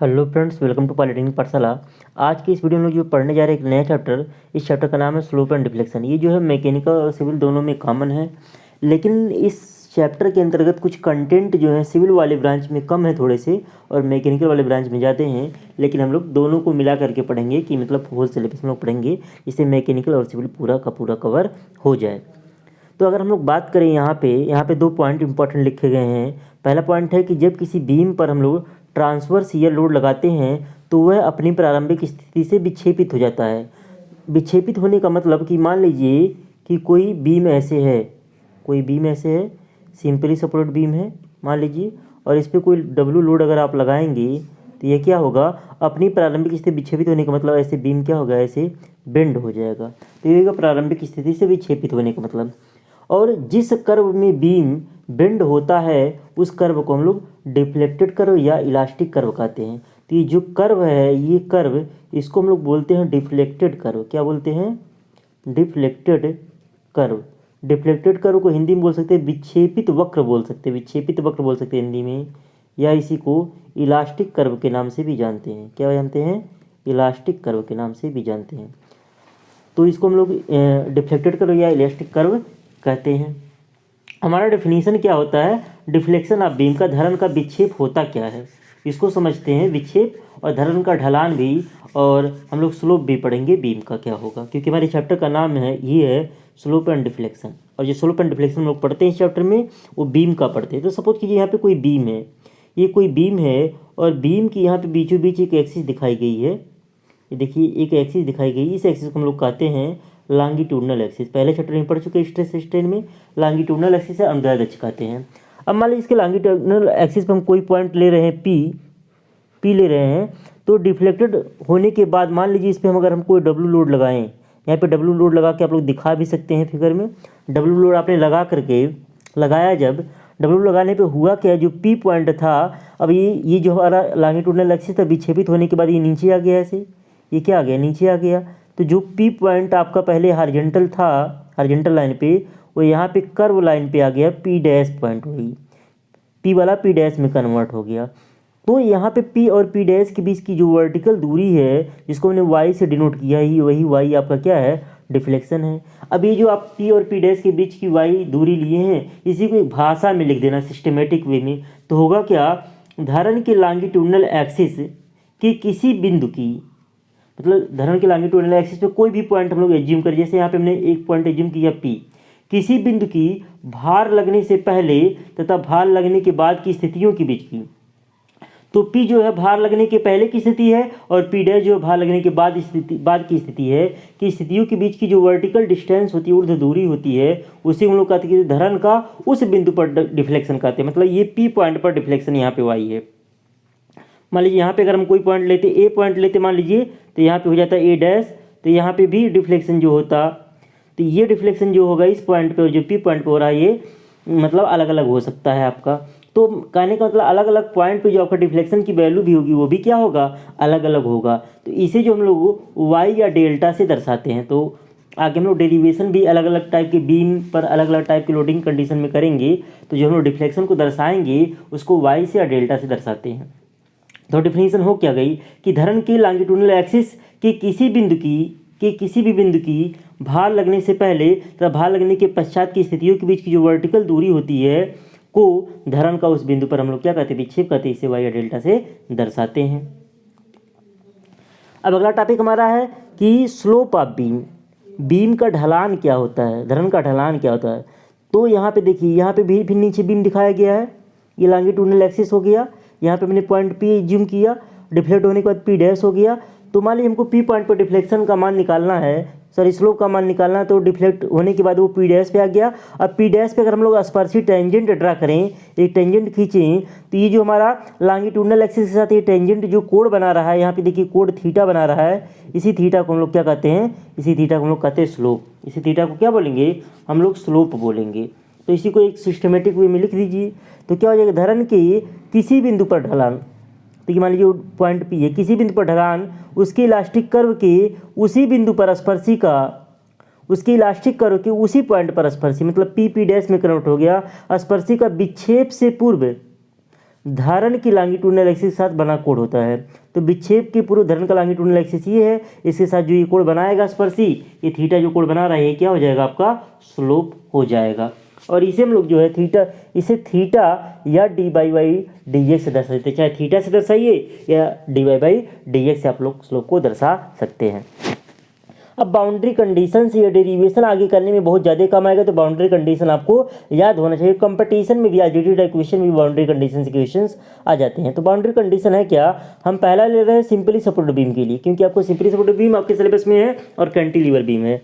Hello friends, welcome to polytechnic पाठशाला। आज की इस वीडियो में जो पढ़ने जा रहे हैं एक नया चैप्टर। इस चैप्टर का नाम है स्लोप एंड डिफ्लेक्शन। ये जो है मैकेनिकल और सिविल दोनों में कॉमन है, लेकिन इस चैप्टर के अंतर्गत कुछ कंटेंट जो है सिविल वाले ब्रांच में कम है थोड़े से, और मैकेनिकल वाले ब्रांच में ज़्यादा हैं। लेकिन हम लोग दोनों को मिला करके पढ़ेंगे कि मतलब होल सिलेबस में लोग पढ़ेंगे, इससे मैकेनिकल और सिविल पूरा का पूरा कवर हो जाए। तो अगर हम लोग बात करें यहाँ पे दो पॉइंट इंपॉर्टेंट लिखे गए हैं। पहला पॉइंट है कि जब किसी बीम पर हम लोग ट्रांसवर्स शियर लोड लगाते हैं तो वह अपनी प्रारंभिक स्थिति से विक्षेपित हो जाता है। विक्षेपित होने का मतलब कि मान लीजिए कि कोई बीम ऐसे है, सिंपली सपोर्टेड बीम है मान लीजिए, और इस पर कोई डब्ल्यू लोड अगर आप लगाएंगे तो ये क्या होगा, अपनी प्रारंभिक स्थिति विक्षेपित होने का मतलब ऐसे बीम क्या होगा, ऐसे बेंड हो जाएगा। तो ये होगा प्रारंभिक स्थिति से विक्षेपित होने का मतलब। और जिस कर्व में बीम बेंड होता है उस कर्व को हम लोग डिफ्लेक्टेड कर्व या इलास्टिक कर्व कहते हैं। तो ये जो कर्व है, ये कर्व, इसको हम लोग बोलते हैं डिफ्लेक्टेड कर्व। क्या बोलते हैं? Deflected curve. डिफ्लेक्टेड कर्व को हिंदी में बोल सकते हैं विक्षेपित वक्र बोल सकते हैं, हिंदी में। या इसी को इलास्टिक कर्व के नाम से भी जानते हैं। क्या जानते हैं? इलास्टिक कर्व के नाम से भी जानते हैं। तो इसको हम लोग डिफ्लेक्टेड कर्व या इलास्टिक कर्व कहते हैं। हमारा डेफिनेशन क्या होता है? डिफ्लेक्शन ऑफ बीम का धरण का विक्षेप होता क्या है, इसको समझते हैं। विक्षेप और धरण का ढलान भी, और हम लोग स्लोप भी पढ़ेंगे बीम का क्या होगा, क्योंकि हमारे चैप्टर का नाम है ये है स्लोप एंड डिफ्लेक्शन। और जो स्लोप एंड डिफ्लेक्शन हम लोग पढ़ते हैं इस चैप्टर में, वो बीम का पढ़ते हैं। तो सपोज कीजिए यहाँ पे कोई बीम है, ये कोई बीम है, और बीम की यहाँ पे बीचों बीच एक एक्सिस दिखाई गई है। ये देखिए एक एक्सिस दिखाई गई, इस एक्सिस को हम लोग कहते हैं लॉन्गिट्यूडनल एक्सिस। पहले चैप्टर में पढ़ चुके स्ट्रेस स्ट्रेन में। लॉन्गिट्यूडनल एक्सिस है, अनुदैर्ध्य अक्ष कहते हैं। अब मान लीजिए इसके लॉन्गिट्यूडनल एक्सिस पर हम कोई पॉइंट ले रहे हैं, पी ले रहे हैं, तो डिफ्लेक्टेड होने के बाद मान लीजिए इस पर अगर हम कोई डब्ल्यू लोड लगाएं, यहाँ पे डब्ल्यू लोड लगा के आप लोग दिखा भी सकते हैं फिगर में। डब्ल्यू लोड आपने लगाया, जब डब्ल्यू लगाने पे हुआ क्या, जो पी पॉइंट था, अब ये जो हमारा लॉन्गिट्यूडनल एक्सिस था, विक्षेपित होने के बाद ये नीचे आ गया, ऐसे ये क्या आ गया, नीचे आ गया। तो जो पी पॉइंट आपका पहले हॉरिजॉन्टल था, हॉरिजॉन्टल लाइन पे, वो यहाँ पे कर्व लाइन पे आ गया, पी डैश पॉइंट, वही पी वाला पी डैश में कन्वर्ट हो गया। तो यहाँ पे पी और पी डैश के बीच की जो वर्टिकल दूरी है, जिसको हमने वाई से डिनोट किया ही, वही वाई आपका क्या है, डिफ्लेक्शन है। अब ये जो आप पी और पी डैश के बीच की वाई दूरी लिए हैं, इसी को एक भाषा में लिख देना सिस्टमेटिक वे में। तो होगा क्या, धरण के लॉन्गिट्यूडनल एक्सिस के किसी बिंदु की, मतलब धरण के लॉन्गिट्यूडनल एक्सिस पे कोई भी पॉइंट हम लोग एज्यूम करें, जैसे यहाँ पे हमने एक पॉइंट एज्यूम किया पी, किसी बिंदु की भार लगने से पहले तथा भार लगने के बाद की स्थितियों के बीच की। तो पी जो है भार लगने के पहले की स्थिति है, और पी डैश जो है भार लगने के बाद की स्थिति है, कि स्थितियों के बीच की जो वर्टिकल डिस्टेंस होती है, ऊर्ध्व दूरी होती है, उसे हम लोग कहते हैं धरण का उस बिंदु पर डिफ्लेक्शन कहते हैं। मतलब ये पी पॉइंट पर डिफ्लेक्शन यहाँ पे वाई है। मान लीजिए यहाँ पे अगर हम कोई पॉइंट लेते, ए पॉइंट लेते मान लीजिए, तो यहाँ पे हो जाता ए डैश, तो यहाँ पे भी डिफ्लेक्शन जो होता, तो ये डिफ्लेक्शन जो होगा इस पॉइंट पे और जो पी पॉइंट पे हो रहा है, ये मतलब अलग अलग हो सकता है आपका। तो कहने का मतलब अलग अलग पॉइंट पे जो आपका डिफ्लेक्शन की वैल्यू भी होगी, वो भी क्या होगा, अलग अलग होगा। तो इसे जो हम लोग वाई या डेल्टा से दर्शाते हैं। तो आगे हम लोग डेरिवेशन भी अलग अलग टाइप के बीम पर अलग अलग टाइप की लोडिंग कंडीशन में करेंगे। तो जो हम लोग डिफ्लेक्शन को दर्शाएंगे उसको वाई से या डेल्टा से दर्शाते हैं। तो डेफिनेशन हो क्या गई कि धरण के लॉन्गिट्यूडनल एक्सिस के किसी भी बिंदु की भार लगने से पहले तथा भार लगने के पश्चात की स्थितियों के बीच की जो वर्टिकल दूरी होती है, को धरण का उस बिंदु पर हम लोग क्या कहते हैं, विक्षेप कहते हैं। इसे वाई या डेल्टा से दर्शाते हैं। अब अगला टॉपिक हमारा है कि स्लोप ऑफ बीम। बीम का ढलान क्या होता है, धरण का ढलान क्या होता है। तो यहाँ पे देखिए, यहाँ पे भी फिर नीचे बीम दिखाया गया है, ये लॉन्गिट्यूडनल एक्सिस हो गया। यहाँ पे मैंने पॉइंट पी जूम किया, डिफ्लेक्ट होने के बाद पी डैश हो गया। तो मान लीजिए हमको पी पॉइंट पर डिफ्लेक्शन का मान निकालना है, सॉरी स्लोप का मान निकालना है। तो डिफ्लेक्ट होने के बाद वो पी डैश पे आ गया। अब पी डैश पे अगर हम लोग स्पर्शी टेंजेंट ड्रा करें, एक टेंजेंट खींचें, तो ये जो हमारा लॉन्गिट्यूडनल एक्सिस के साथ ये टेंजेंट जो कोण बना रहा है, यहाँ पे देखिए कोण थीटा बना रहा है, इसी थीटा को हम लोग क्या कहते हैं, इसी थीटा को हम लोग कहते हैं स्लोप। इसी थीटा को क्या बोलेंगे, हम लोग स्लोप बोलेंगे। तो इसी को एक सिस्टमेटिक वे में लिख दीजिए। तो क्या हो जाएगा, धरण के किसी बिंदु पर ढलान, तो ये मान लीजिए पॉइंट पी है, किसी बिंदु पर ढलान उसके इलास्टिक कर्व के उसी बिंदु पर स्पर्शी का, उसके इलास्टिक कर्व के उसी पॉइंट पर स्पर्शी, मतलब पी पी डैश में कन्वर्ट हो गया, स्पर्शी का विक्षेप से पूर्व धारण की लॉन्गिट्यूडिनल एक्सिस के साथ बना कोण होता है। तो विक्षेप के पूर्व धारण का लॉन्गिट्यूडिनल एक्सिस ये है, इसके साथ जो ये कोण बनाएगा स्पर्शी, ये थीटा जो कोण बना रहा है ये क्या हो जाएगा आपका स्लोप हो जाएगा। और इसे हम लोग जो है थीटा, इसे थीटा या D by by D x से दर्शा सकते हैं, चाहे थीटा से दर्शाइए या D by by D x से आप लोग स्लोप को दर्शा सकते हैं। अब बाउंड्री कंडीशन से ये डेरिवेशन आगे करने में बहुत ज़्यादा काम आएगा, तो बाउंड्री कंडीशन आपको याद होना चाहिए। कंपटीशन में भी अलजेब्रिक टाइप क्वेश्चन में भी बाउंड्री कंडीशन से क्वेश्चंस आ जाते हैं। तो बाउंड्री कंडीशन है क्या, हम पहला ले रहे हैं सिंपली सपोर्टेड बीम के लिए, क्योंकि आपको सिंपली सपोर्टेड बीम आपके सिलेबस में है और कैंटिलीवर बीम है।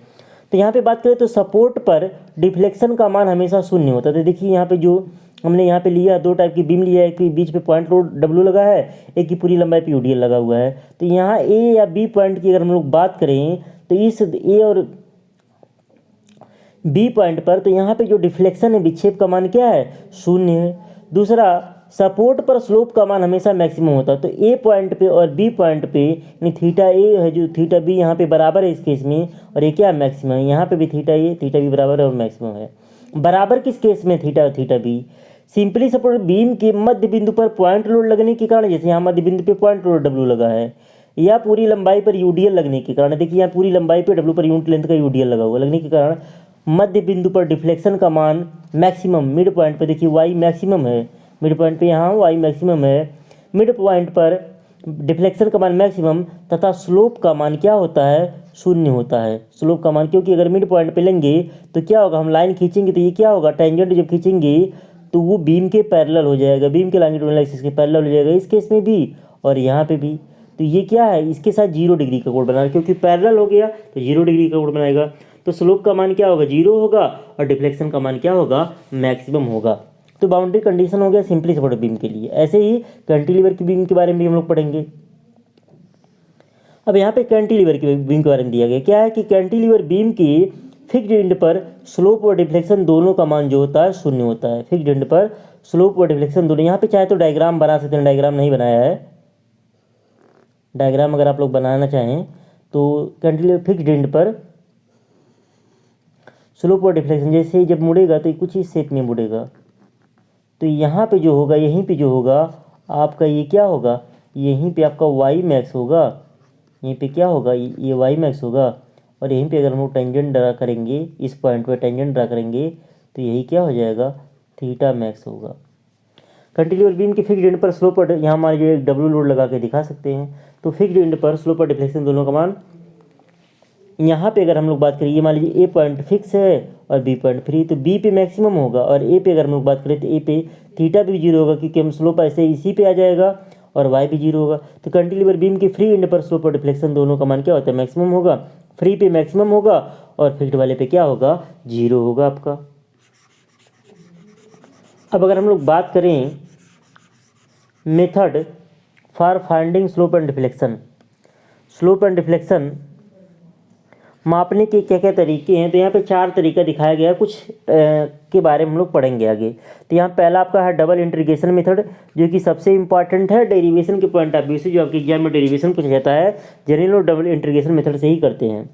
तो यहाँ पे बात करें तो सपोर्ट पर डिफ्लेक्शन का मान हमेशा शून्य होता है। तो देखिए यहाँ पे जो हमने यहाँ पे लिया, दो टाइप की बीम लिया है, एक के बीच पे पॉइंट लोड डब्ल्यू लगा है, एक की पूरी लंबाई पे यूडीएल लगा हुआ है। तो यहाँ ए या बी पॉइंट की अगर हम लोग बात करें तो इस ए और बी पॉइंट पर, तो यहाँ पे जो डिफ्लेक्शन है विक्षेप का मान क्या है शून्य है। दूसरा, सपोर्ट पर स्लोप का मान हमेशा मैक्सिमम होता है। तो ए पॉइंट पे और बी पॉइंट पे यानी थीटा ए है जो थीटा बी यहाँ पे बराबर है इस केस में, और ये क्या है मैक्सिमम है। यहाँ पे भी थीटा ए थीटा बी बराबर है और मैक्सिमम है। बराबर किस केस में थीटा और theta B, simply support beam के मध्य बिंदु पर पॉइंट लोड लगने के कारण, जैसे यहाँ मध्य बिंदु पे पॉइंट लोड डब्ल्यू लगा है, या पूरी लंबाई पर यूडीएल लगने के कारण, देखिए यहाँ पूरी लंबाई पे डब्ल्यू पर यूनिट लेंथ का यूडीएल लगा हुआ लगने के कारण मध्य बिंदु पर डिफ्लेक्शन का मान मैक्सिमम, मिड पॉइंट पर देखिए वाई मैक्सिमम है, मिड पॉइंट पे यहाँ वाई मैक्सिमम है, मिड पॉइंट पर डिफ्लेक्शन का मान मैक्सिमम तथा स्लोप का मान क्या होता है शून्य होता है। स्लोप का मान, क्योंकि अगर मिड पॉइंट पे लेंगे तो क्या होगा, हम लाइन खींचेंगे तो ये क्या होगा, टेंजेंट जब खींचेंगे तो वो बीम के पैरेलल हो जाएगा, बीम के लॉन्गिट्यूडिनल एक्सिस के पैरेलल हो जाएगा, इस केस में भी और यहाँ पे भी। तो ये क्या है, इसके साथ 0 डिग्री का कोण बना रहा है, क्योंकि पैरेलल हो गया तो 0 डिग्री का कोण बनाएगा। तो स्लोप का मान क्या होगा 0 होगा और डिफ्लेक्शन का मान क्या होगा मैक्सिमम होगा। तो बाउंड्री कंडीशन हो गया सिंपली सपोर्टेड बीम के लिए। ऐसे ही कैंटिलीवर की बीम के बारे में भी हम लोग पढ़ेंगे। अब यहाँ पे कैंटिलीवर की बीम के बारे में दिया गया क्या है कि कैंटिलीवर बीम की फिक्स्ड एंड पर स्लोप और डिफ्लेक्शन दोनों का मान जो होता है शून्य होता है। फिक्स्ड एंड पर स्लोप और डिफ्लेक्शन दोनों, यहाँ पे चाहे तो डायग्राम बना सकते हैं, डायग्राम नहीं बनाया है, डायग्राम अगर आप लोग बनाना चाहें तो कैंटिलीवर फिक्स्ड एंड पर स्लोप और डिफ्लेक्शन जैसे जब मुड़ेगा तो कुछ इस शेप में मुड़ेगा, तो यहाँ पे जो होगा, यहीं पे जो होगा आपका ये क्या होगा, यहीं पे आपका वाई मैक्स होगा, यहीं पे क्या होगा ये वाई मैक्स होगा, और यहीं पे अगर हम लोग टेंजेंट ड्रा करेंगे, इस पॉइंट पे टेंजेंट ड्रा करेंगे तो यही क्या हो जाएगा थीटा मैक्स होगा। कैंटिलीवर बीम के फिक्स्ड एंड पर स्लोप और, यहाँ मान लीजिए एक डब्ल्यू लोड लगा के दिखा सकते हैं, तो फिक्स्ड एंड पर स्लोप और डिफ्लेक्शन दोनों का मान, यहाँ पे अगर हम लोग बात करें, ये मान लीजिए ए पॉइंट फिक्स है और बी पॉइंट फ्री, तो बी पे मैक्सिमम होगा, और ए पे अगर हम लोग बात करें तो ए पे थीटा भी 0 होगा, क्योंकि हम स्लोप ऐसे इसी पे आ जाएगा, और वाई भी 0 होगा। तो कैंटिलीवर बीम के फ्री एंड पर स्लोप और डिफ्लेक्शन दोनों का मान क्या होता है मैक्सिमम होगा, फ्री पे मैक्सिमम होगा और फिक्स्ड वाले पे क्या होगा 0 होगा आपका। अब अगर हम लोग बात करें method for finding slope and deflection, slope and deflection मापने के क्या क्या तरीके हैं, तो यहाँ पे 4 तरीका दिखाया गया है, कुछ के बारे में हम लोग पढ़ेंगे आगे। तो यहाँ पहला आपका है डबल इंटीग्रेशन मेथड, जो कि सबसे इंपॉर्टेंट है डेरिवेशन के पॉइंट ऑफ व्यू से, जो आपके एग्जाम में डेरिवेशन पूछा जाता है जनरली लोग डबल इंटीग्रेशन मेथड से ही करते हैं।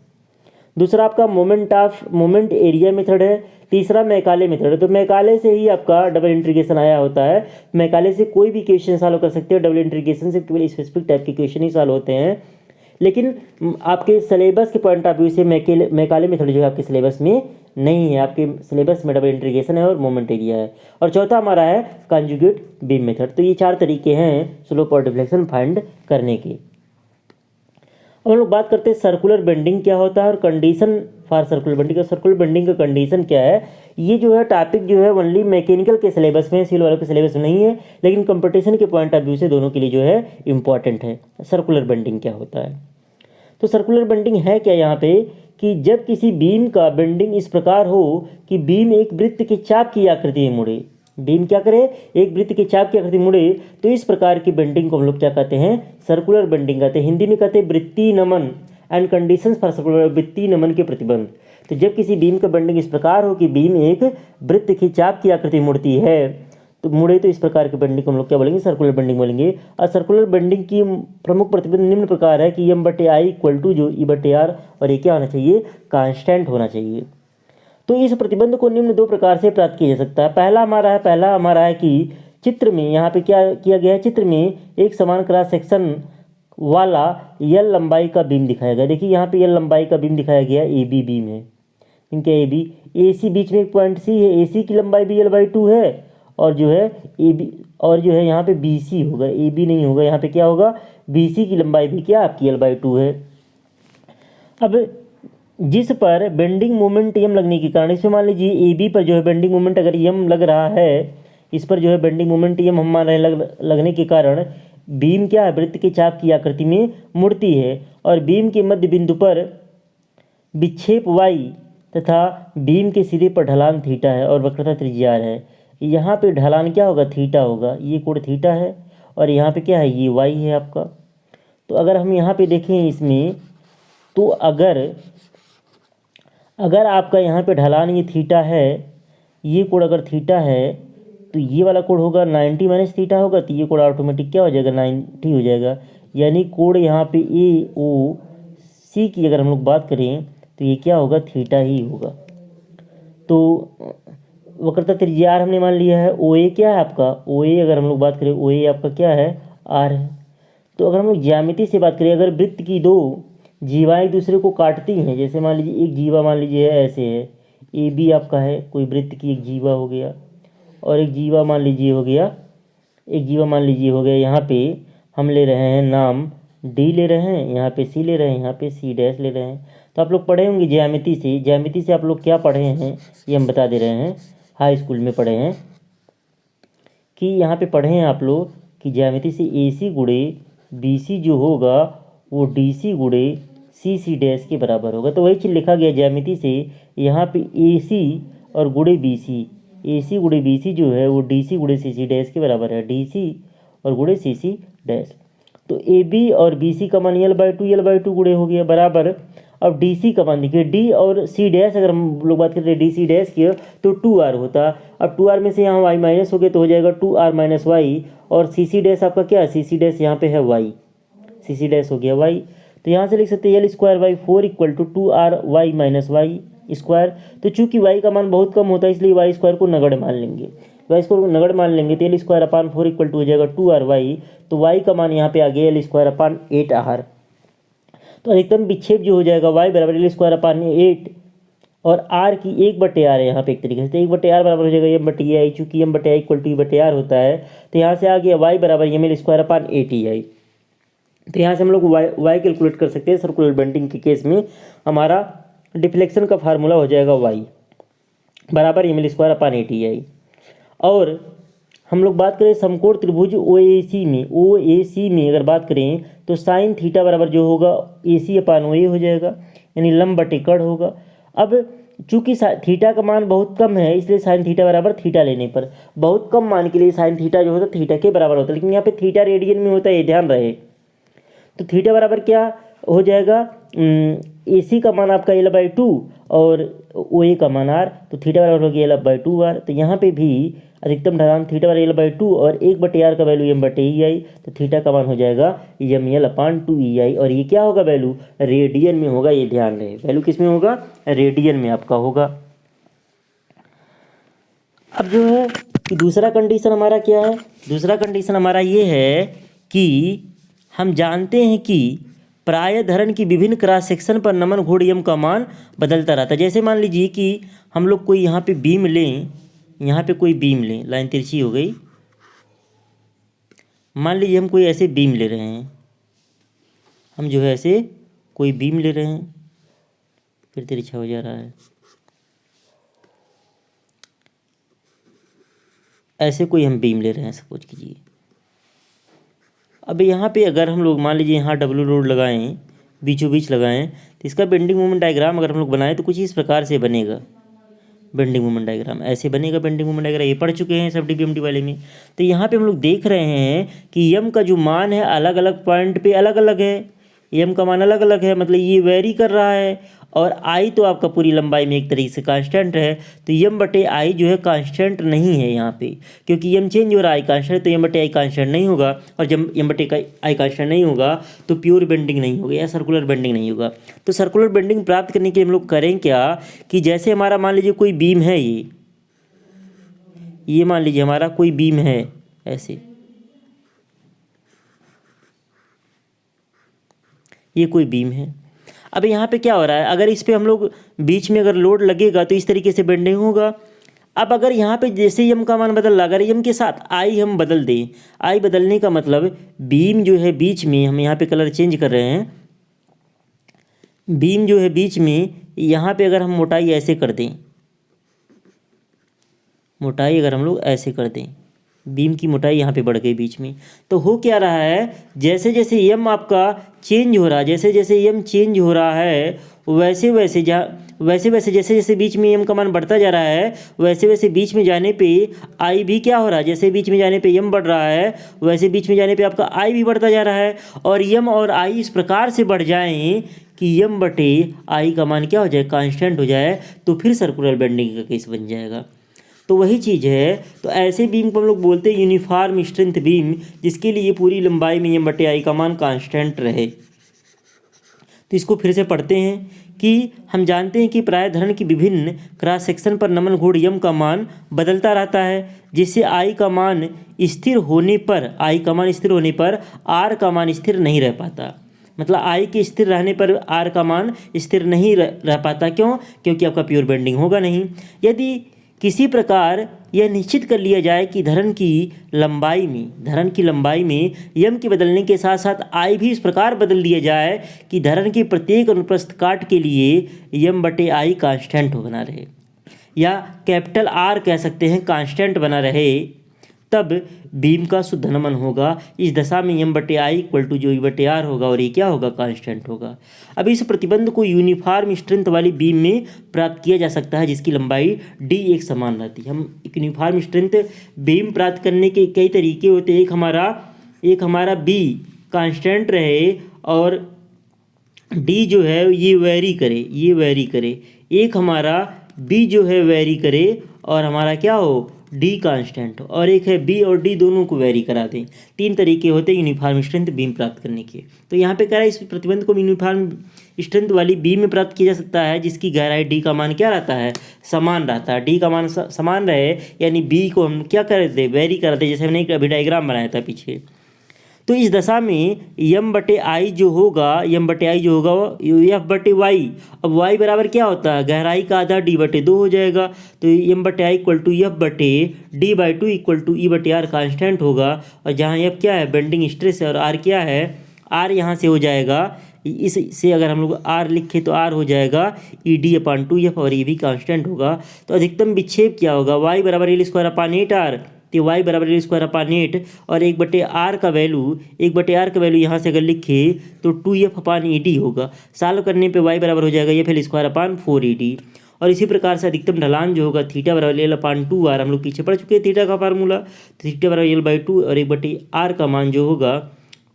दूसरा आपका मोमेंट एरिया मेथड है। तीसरा मैकाले मेथड है, तो मैकाले से ही आपका डबल इंटीग्रेशन आया होता है, मैकाले से कोई भी क्वेश्चन सॉल्व कर सकते हो, डबल इंटीग्रेशन से केवल स्पेसिफिक टाइप के क्वेश्चन ही सॉल्व होते हैं। लेकिन आपके सिलेबस के पॉइंट ऑफ व्यू से मैकाले मेथड जो है आपके सिलेबस में नहीं है, आपके सिलेबस में डबल इंटीग्रेशन है और मोमेंट एरिया है। और चौथा हमारा है कॉन्जुगेट बीम मेथड। तो ये 4 तरीके हैं स्लोप और डिफ्लेक्शन फाइंड करने के। अब हम लोग बात करते हैं सर्कुलर बेंडिंग क्या होता है और कंडीशन फॉर सर्कुलर बेंडिंग का। सर्कुलर बेंडिंग का कंडीशन क्या है, ये जो है टॉपिक जो है ओनली मैकेनिकल के सिलेबस में, सिविल वालों के सिलेबस में नहीं है, लेकिन कंपटीशन के पॉइंट ऑफ व्यू से दोनों के लिए जो है इंपॉर्टेंट है। सर्कुलर बेंडिंग क्या होता है, तो सर्कुलर बेंडिंग है क्या यहाँ पे कि जब किसी बीम का बेंडिंग इस प्रकार हो कि बीम एक वृत्त के चाप की आकृति में मुड़े, बीम क्या करे एक वृत्त के चाप की आकृति में मुड़े, तो इस प्रकार की बेंडिंग को हम लोग क्या कहते हैं सर्कुलर बेंडिंग कहते हैं। हिंदी में कहते हैं वृत्तीय नमन एंड कंडीशंस फॉर सर्कुलर, वृत्तीय नमन के प्रतिबंध। तो जब किसी बीम का बेंडिंग इस प्रकार हो कि बीम एक वृत्त की चाप की आकृति मुड़ती है, तो मुड़े, तो इस प्रकार की बेंडिंग को हम लोग क्या बोलेंगे सर्कुलर बेंडिंग बोलेंगे। और सर्कुलर बेंडिंग की प्रमुख प्रतिबंध निम्न प्रकार है कि M/I इक्वल टू जो E/R, और ये क्या होना चाहिए कांस्टेंट होना चाहिए। तो इस प्रतिबंध को निम्न 2 प्रकार से प्राप्त किया जा सकता है। पहला हमारा है कि चित्र में यहाँ पे क्या किया गया है, चित्र में एक समान क्रॉस सेक्शन वाला एल लंबाई का बीम दिखाया गया। देखिए यहाँ पे एल लंबाई का बीम दिखाया गया, ए बी बीम है, इनके ए बी, ए सी बीच में एक पॉइंट सी है, ए सी की लंबाई भी L/2 है, और जो है ए बी, और जो है यहाँ पे बी सी होगा, ए बी नहीं होगा, यहाँ पे क्या होगा, बी सी की लंबाई भी क्या आपकी L/2 है। अब जिस पर बेंडिंग मोमेंट यम लगने के कारण, इसमें मान लीजिए ए बी पर जो है बेंडिंग मोमेंट अगर यम लग रहा है, इस पर जो है बेंडिंग मोमेंट यम हम मान रहे हैं लगने के कारण बीम क्या है, वृत्त के चाप की आकृति में मुड़ती है, और बीम के मध्य बिंदु पर विक्षेप वाई तथा बीम के सिरे पर ढलान थीटा है और वक्रता त्रिज्या r है। यहाँ पे ढलान क्या होगा, थीटा होगा, ये कोण थीटा है, और यहाँ पे क्या है, ये वाई है आपका। तो अगर हम यहाँ पे देखें इसमें, तो अगर आपका यहाँ पे ढलान ये थीटा है, ये कोण अगर थीटा है, तो ये वाला कोण होगा 90 माइनस थीटा होगा, तो ये कोण ऑटोमेटिक क्या हो जाएगा, 90 हो जाएगा। यानी कोण यहाँ पे ए ओ सी की अगर हम लोग बात करें तो ये क्या होगा, थीटा ही होगा। तो वक्रता त्रिज्या आर हमने मान लिया है। ओ ए क्या है आपका, ओ ए अगर हम लोग बात करें, ओ ए आपका क्या है, आर है। तो अगर हम लोग ज्यामिति से बात करें, अगर वृत्त की दो जीवाएँ एक दूसरे को काटती हैं, जैसे मान लीजिए एक जीवा मान लीजिए है ऐसे है, ए बी आपका है, कोई वृत्त की एक जीवा हो गया, और एक जीवा मान लीजिए हो गया, एक जीवा मान लीजिए हो गया, यहाँ पे हम ले रहे हैं नाम डी ले रहे हैं, यहाँ पे सी ले रहे हैं, यहाँ पे सी डैश ले रहे हैं। तो आप लोग पढ़े होंगे ज्यामिति से आप लोग क्या पढ़े हैं ये हम बता दे रहे हैं, हाई स्कूल में पढ़े हैं कि यहाँ पे पढ़े हैं आप लोग कि ज्यामिति से ए सी गुणे बी सी जो होगा वो डी सी गुणे सी सी डैश के बराबर होगा। तो वही चीज़ लिखा गया ज्यामिति से, यहाँ पे ए सी और गुणे बी सी, ए सी गुणे बी सी जो है वो डी सी गुणे सी सी डैश के बराबर है, डी सी और गुणे सी सी डैश। तो ए बी और बी सी का मान L/2 गुणे हो गया बराबर। अब डी सी का मान देखिए, डी और सी डैश अगर हम लोग बात करते हैं डी सी डैश की तो 2r होता। अब 2r में से यहाँ y माइनस हो गया तो हो जाएगा 2r माइनस वाई, और सी सी डैश आपका क्या है, सी सी डैश यहाँ पे है y, सी सी डैश हो गया y। तो यहाँ से लिख सकते हैं L²/4 equal to 2r y minus Y square. तो चूंकि y का मान बहुत कम होता है इसलिए y² को नगण्य मान लेंगे, y² को नगण्य मान लेंगे तो L²/4 इक्वल टू हो जाएगा 2r/y। तो y का मान यहाँ पे आ गया L²/8r। तो अधिकतम विक्षेप जो हो जाएगा y बराबर L²/8 और r की 1/r है यहाँ पे एक तरीके से, तो 1/r बराबर हो जाएगा m/ai, चूँकि m/ai इक्वल टू e/r होता है तो यहाँ से आ गया y बराबर mL²/8ei। तो यहाँ से हम लोग y कैलकुलेट कर सकते हैं। सर्कुलर बेंडिंग के केस में हमारा डिफ्लेक्शन का फार्मूला हो जाएगा y बराबर mL²/8ei। और हम लोग बात करें समकोण त्रिभुज OAC में अगर बात करें तो साइन थीटा बराबर जो होगा AC/OA हो जाएगा, यानी लंब बटे कर्ण होगा। अब चूंकि थीटा का मान बहुत कम है इसलिए साइन थीटा बराबर थीटा लेने पर बहुत कम मान के लिए साइन थीटा जो होता है थीटा के बराबर होता है, लेकिन यहाँ पे थीटा रेडियन में होता है, ये ध्यान रहे। तो थीटा बराबर क्या हो जाएगा, AC का मान आपका L/2 और OA का मान r, तो थीटा बराबर हो गया L/2r। तो यहाँ पे भी अधिकतम ढलान थीटा बराबर L/2 और 1/r का वैल्यू m/ei, तो थीटा का मान हो जाएगा mL/2ei, और ये क्या होगा वैल्यू, रेडियन में होगा, ये ध्यान रहे, वैल्यू किस में होगा, रेडियन में आपका होगा। अब जो है कि दूसरा कंडीशन हमारा क्या है, दूसरा कंडीशन हमारा ये है कि हम जानते हैं कि प्राय धरण की विभिन्न क्रॉस सेक्शन पर नमन घूर्ण यम का मान बदलता रहता है। जैसे मान लीजिए कि हम लोग कोई यहाँ पे बीम लें, यहाँ पे कोई बीम लें, लाइन तिरछी हो गई, मान लीजिए हम कोई ऐसे बीम ले रहे हैं, हम जो है ऐसे कोई बीम ले रहे हैं, फिर तिरछा हो जा रहा है, ऐसे कोई हम बीम ले रहे हैं सपोज कीजिए। अब यहाँ पे अगर हम लोग मान लीजिए यहाँ डब्ल्यू लोड लगाएं, बीचों बीच लगाएं, तो इसका बेंडिंग मोमेंट डायग्राम अगर हम लोग बनाएं तो कुछ इस प्रकार से बनेगा। बेंडिंग मोमेंट डायग्राम ऐसे बनेगा। बेंडिंग मोमेंट डायग्राम ये पढ़ चुके हैं सब DBMD वाले में। तो यहाँ पे हम लोग देख रहे हैं कि यम का जो मान है अलग अलग पॉइंट पे अलग अलग है, यम का मान अलग अलग है, मतलब ये वेरी कर रहा है। और आई तो आपका पूरी लंबाई में एक तरीके से कांस्टेंट है, तो m/i जो है कांस्टेंट नहीं है यहाँ पे, क्योंकि m चेंज हो रहा है, आई कांस्टेंट है, तो m/i कांस्टेंट नहीं होगा। और जब m/i कांस्टेंट नहीं होगा तो प्योर बेंडिंग नहीं होगा या सर्कुलर बेंडिंग नहीं होगा। तो सर्कुलर बेंडिंग प्राप्त करने के लिए हम लोग करें क्या कि जैसे हमारा मान लीजिए कोई बीम है, ये मान लीजिए हमारा कोई बीम है, ऐसे, ये कोई बीम है। अब यहाँ पे क्या हो रहा है, अगर इस पे हम लोग बीच में अगर लोड लगेगा तो इस तरीके से बेंडिंग होगा। अब अगर यहाँ पे जैसे ही एम का मान बदल रहा, अगर एम के साथ आई हम बदल दें, आई बदलने का मतलब बीम जो है बीच में, हम यहाँ पे कलर चेंज कर रहे हैं, बीम जो है बीच में यहाँ पे अगर हम मोटाई ऐसे कर दें, मोटाई अगर हम लोग ऐसे कर दें, बीम की मोटाई यहाँ पे बढ़ गई बीच में, तो हो क्या रहा है, जैसे जैसे एम आपका चेंज हो रहा है, जैसे जैसे एम चेंज हो रहा है वैसे वैसे जैसे जैसे बीच में एम का मान बढ़ता जा रहा है, वैसे वैसे बीच में जाने पे आई भी क्या हो रहा है, जैसे बीच में जाने पे एम बढ़ रहा है वैसे बीच में जाने पे आपका आई भी बढ़ता जा रहा है। और एम और आई इस प्रकार से बढ़ जाएं कि एम बटे आई का मान क्या हो जाए, कांस्टेंट हो जाए, तो फिर सर्कुलर बेंडिंग का केस बन जाएगा। तो वही चीज़ है, तो ऐसे बीम को हम लोग बोलते हैं यूनिफॉर्म स्ट्रेंथ बीम, जिसके लिए पूरी लंबाई में एम बटे आई का मान कांस्टेंट रहे। तो इसको फिर से पढ़ते हैं कि हम जानते हैं कि प्राय धरण की विभिन्न क्रॉस सेक्शन पर नमन घूर्ण एम का मान बदलता रहता है, जिससे आई का मान स्थिर होने पर, आई का मान स्थिर होने पर आर का मान स्थिर नहीं रह पाता। मतलब आई के स्थिर रहने पर आर का मान स्थिर नहीं रह पाता। क्यों? क्योंकि आपका प्योर बेंडिंग होगा नहीं। यदि किसी प्रकार यह निश्चित कर लिया जाए कि धरण की लंबाई में यम के बदलने के साथ साथ आई भी इस प्रकार बदल दिया जाए कि धरण के प्रत्येक अनुप्रस्थ काट के लिए यम बटे आई कांस्टेंट बना रहे, या कैपिटल आर कह सकते हैं कांस्टेंट बना रहे, तब बीम का शुद्ध नमन होगा। इस दशा में एम बटे आई इक्वल टू जो ई बटे आर होगा, और ये क्या होगा, कांस्टेंट होगा। अब इस प्रतिबंध को यूनिफॉर्म स्ट्रेंथ वाली बीम में प्राप्त किया जा सकता है, जिसकी लंबाई डी एक समान रहती है। हम एक यूनिफॉर्म स्ट्रेंथ बीम प्राप्त करने के कई तरीके होते हैं। एक हमारा बी कांस्टेंट रहे और डी जो है ये वेरी करे, एक हमारा बी जो है वेरी करे और हमारा क्या हो, डी कांस्टेंट, और एक है बी और डी दोनों को वेरी करा दें। 3 तरीके होते हैं यूनिफॉर्म स्ट्रेंथ बीम प्राप्त करने के। तो यहाँ पे कह रहा है इस प्रतिबंध को यूनिफॉर्म स्ट्रेंथ वाली बीम में प्राप्त किया जा सकता है, जिसकी गहराई डी का मान क्या रहता है, समान रहता है। डी का मान समान रहे, यानी बी को हम क्या कर दें, वेरी कर दें, जैसे हमने अभी डायग्राम बनाया था पीछे। तो इस दशा में यम बटे आई जो होगा एफ बटे वाई। अब वाई बराबर क्या होता है, गहराई का आधा डी बटे 2 हो जाएगा। तो यम बटे आई इक्वल टू एफ बटे डी बाई 2 इक्वल टू ई बटे आर कांस्टेंट होगा। और जहाँ एफ क्या है, बेंडिंग स्ट्रेस है, और आर क्या है, आर यहाँ से हो जाएगा, इससे अगर हम लोग आर लिखे तो आर हो जाएगा ई डी अपान 2 एफ, और ये भी कांस्टेंट होगा। तो अधिकतम विक्षेप क्या होगा, वाई बराबर एल स्क्वायर अपान 8 आर, तो वाई बराबर एल स्क्वायर अपान 8, और 1/r का वैल्यू यहाँ से अगर लिखे तो 2f अपान ई डी होगा। सॉल्व करने पे वाई बराबर हो जाएगा एफ एल स्क्वायर अपान 4 और इसी प्रकार से अधिकतम ढलान जो होगा थीटा बराबर एल अपान 2r, हम लोग पीछे पढ़ चुके हैं थीटा का फार्मूला। तो थीटा बराबर एल बाई 2 और 1/r का मान जो होगा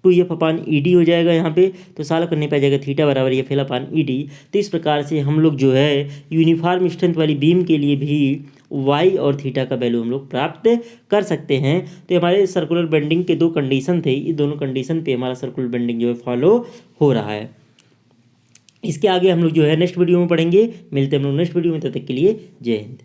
2f अपान ई डी हो जाएगा यहाँ पे। तो सॉल्व करने पे आ जाएगा थीटा बराबर एफ एल अपान ई डी। तो इस प्रकार से हम लोग जो है यूनिफॉर्म स्ट्रेंथ वाली बीम के लिए भी वाई और थीटा का वैल्यू हम लोग प्राप्त कर सकते हैं। तो हमारे सर्कुलर बेंडिंग के 2 कंडीशन थे, इस दोनों कंडीशन पे हमारा सर्कुलर बेंडिंग जो है फॉलो हो रहा है। इसके आगे हम लोग जो है नेक्स्ट वीडियो में पढ़ेंगे। मिलते हैं हम लोग नेक्स्ट वीडियो में, तब तक के लिए जय हिंद।